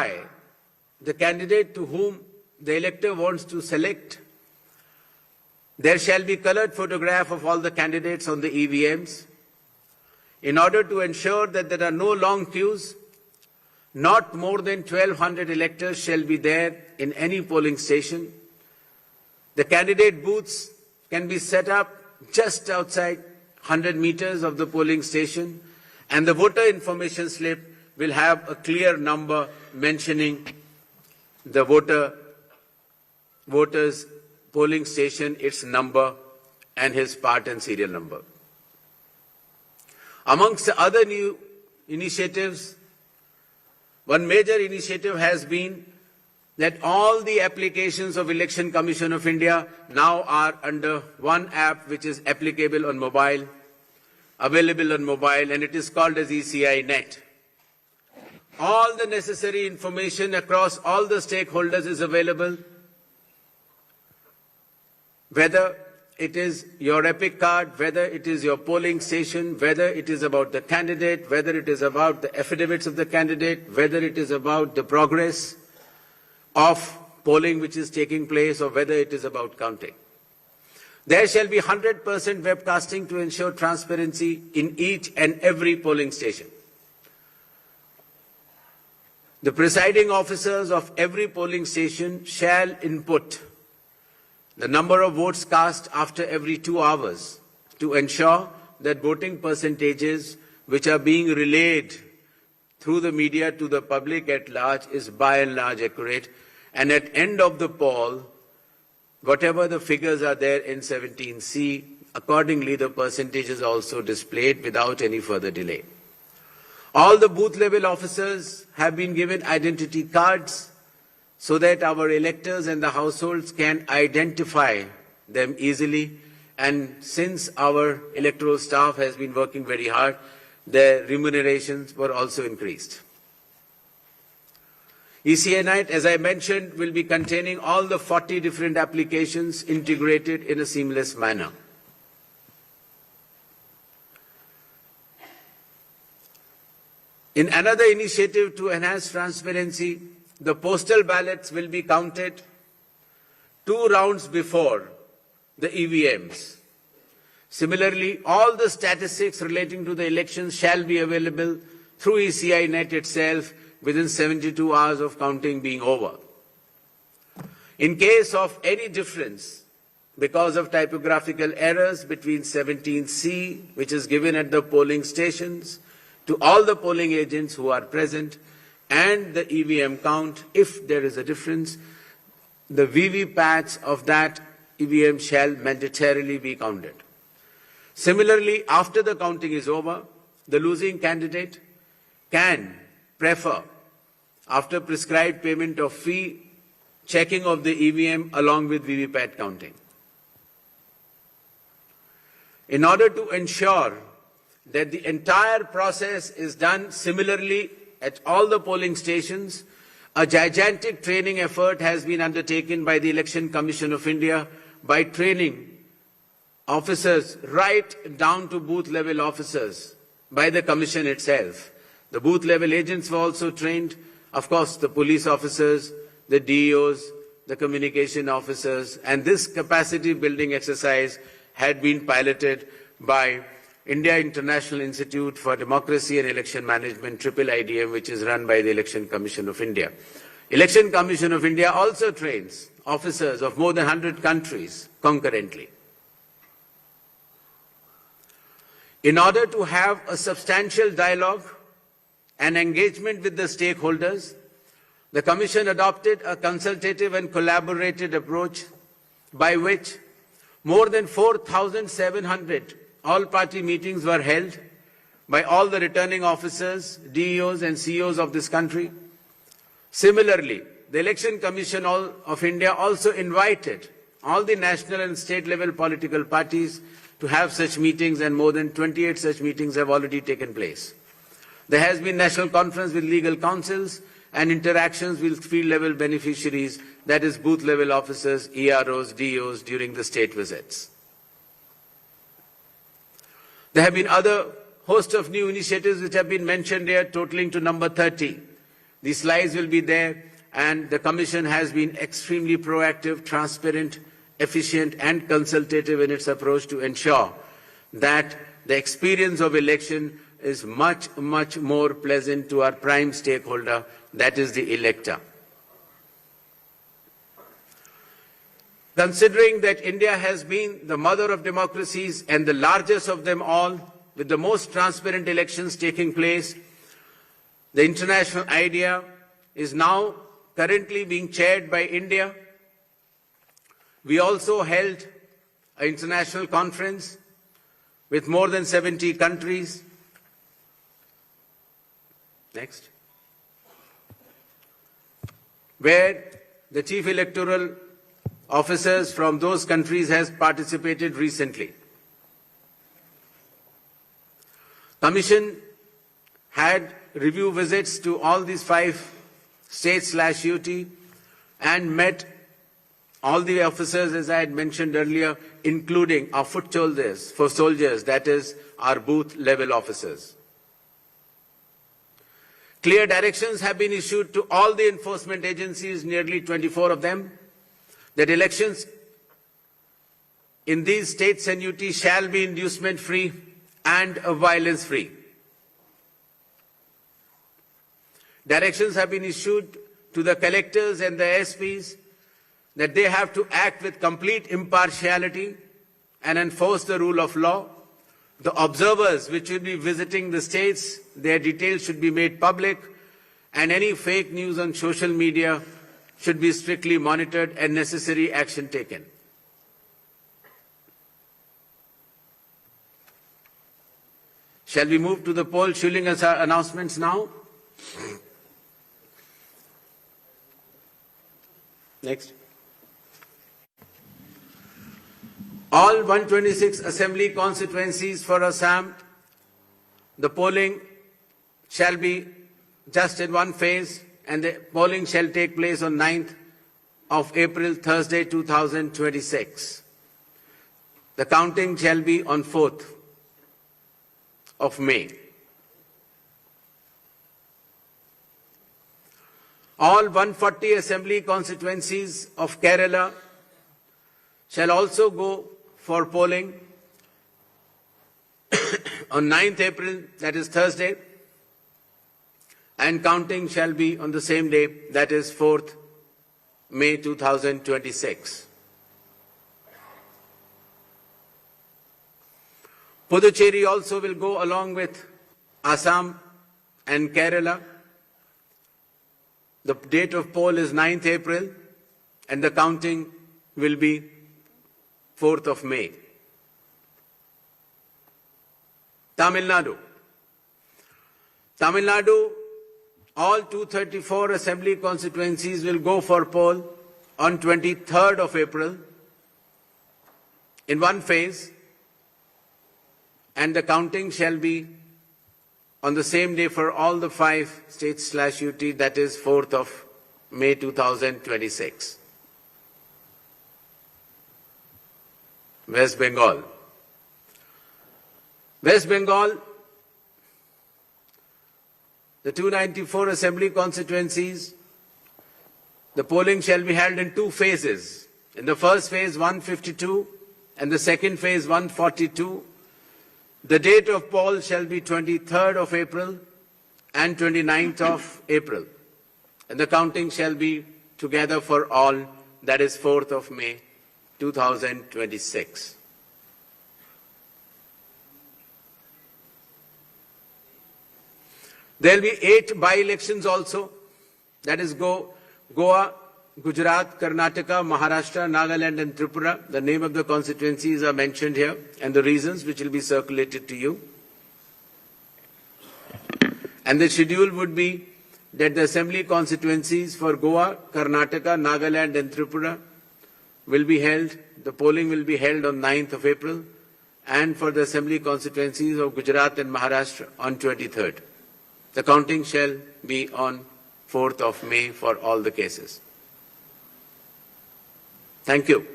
identify the candidate to whom the elector wants to select. There shall be colored photograph of all the candidates on the EVMs. In order to ensure that there are no long queues, not more than 1,200 electors shall be there in any polling station. The candidate booths can be set up just outside 100 meters of the polling station, and the voter information slip will have a clear number mentioning the voter's polling station, its number, and his part and serial number. Amongst the other new initiatives, one major initiative has been that all the applications of Election Commission of India now are under one app which is applicable on mobile, available on mobile, and it is called as ECI Net. All the necessary information across all the stakeholders is available, whether it is your EPIC card, whether it is your polling station, whether it is about the candidate, whether it is about the affidavits of the candidate, whether it is about the progress of polling which is taking place, or whether it is about counting. There shall be 100% webcasting to ensure transparency in each and every polling station. The presiding officers of every polling station shall input the number of votes cast after every 2 hours to ensure that voting percentages which are being relayed through the media to the public at large is by and large accurate. And at end of the poll, whatever the figures are there in 17C, accordingly the percentage is also displayed without any further delay. All the booth level officers have been given identity cards so that our electors and the households can identify them easily. And since our electoral staff has been working very hard, their remunerations were also increased. ECI Net, as I mentioned, will be containing all the 40 different applications integrated in a seamless manner. In another initiative to enhance transparency, the postal ballots will be counted 2 rounds before the EVMs. Similarly, all the statistics relating to the elections shall be available through ECI Net itself within 72 hours of counting being over. In case of any difference because of typographical errors between 17C, which is given at the polling stations, to all the polling agents who are present, and the EVM count, if there is a difference, the VVPATs of that EVM shall mandatorily be counted. Similarly, after the counting is over, the losing candidate can prefer, after prescribed payment of fee, checking of the EVM along with VVPAT counting. In order to ensure that the entire process is done similarly at all the polling stations, a gigantic training effort has been undertaken by the Election Commission of India by training officers right down to booth level officers by the Commission itself. The booth level agents were also trained, of course the police officers, the DEOs, the communication officers, and this capacity building exercise had been piloted by India International Institute for Democracy and Election Management, IIIDM, which is run by the Election Commission of India. Election Commission of India also trains officers of more than 100 countries concurrently. In order to have a substantial dialogue and engagement with the stakeholders, the Commission adopted a consultative and collaborative approach by which more than 4,700 all-party meetings were held by all the returning officers, DEOs and CEOs of this country. Similarly, the Election Commission of India also invited all the national and state level political parties to have such meetings, and more than 28 such meetings have already taken place. There has been national conference with legal councils and interactions with field level beneficiaries, that is booth level officers, EROs, DEOs during the state visits. There have been other host of new initiatives which have been mentioned here, totaling to number 30. The slides will be there, and the Commission has been extremely proactive, transparent, efficient and consultative in its approach to ensure that the experience of election is much, much more pleasant to our prime stakeholder, that is the elector. Considering that India has been the mother of democracies and the largest of them all, with the most transparent elections taking place, the international idea is now currently being chaired by India. We also held an international conference with more than 70 countries. Next. Where the chief electoral officers from those countries has participated recently. Commission had review visits to all these 5 states/UT and met all the officers, as I had mentioned earlier, including our foot soldiers, that is our booth level officers. Clear directions have been issued to all the enforcement agencies, nearly 24 of them, that elections in these states and UT shall be inducement-free and violence-free. Directions have been issued to the collectors and the SPs that they have to act with complete impartiality and enforce the rule of law. The observers which will be visiting the states, their details should be made public, and any fake news on social media should be strictly monitored and necessary action taken. Shall we move to the poll shilling announcements now? Next. All 126 assembly constituencies for Assam, the polling shall be just in one phase, and the polling shall take place on 9th of April, Thursday, 2026. The counting shall be on 4th of May. All 140 assembly constituencies of Kerala shall also go for polling on 9th April, that is Thursday, and counting shall be on the same day, that is 4th May 2026. Puducherry also will go along with Assam and Kerala. The date of poll is 9th April and the counting will be 4th of May. Tamil Nadu. Tamil Nadu, all 234 assembly constituencies will go for poll on 23rd of April in one phase, and the counting shall be on the same day for all the 5 states/UT, that is 4th of May 2026. West Bengal. West Bengal, the 294 assembly constituencies, the polling shall be held in 2 phases. In the first phase, 152, and the second phase, 142. The date of poll shall be 23rd of April and 29th of April. And the counting shall be together for all, that is 4th of May 2026. There will be 8 by-elections also, that is Goa, Gujarat, Karnataka, Maharashtra, Nagaland and Tripura. The name of the constituencies are mentioned here and the reasons, which will be circulated to you. And the schedule would be that the assembly constituencies for Goa, Karnataka, Nagaland and Tripura will be held, the polling will be held on 9th of April, and for the assembly constituencies of Gujarat and Maharashtra on 23rd. The counting shall be on 4th of May for all the cases. Thank you.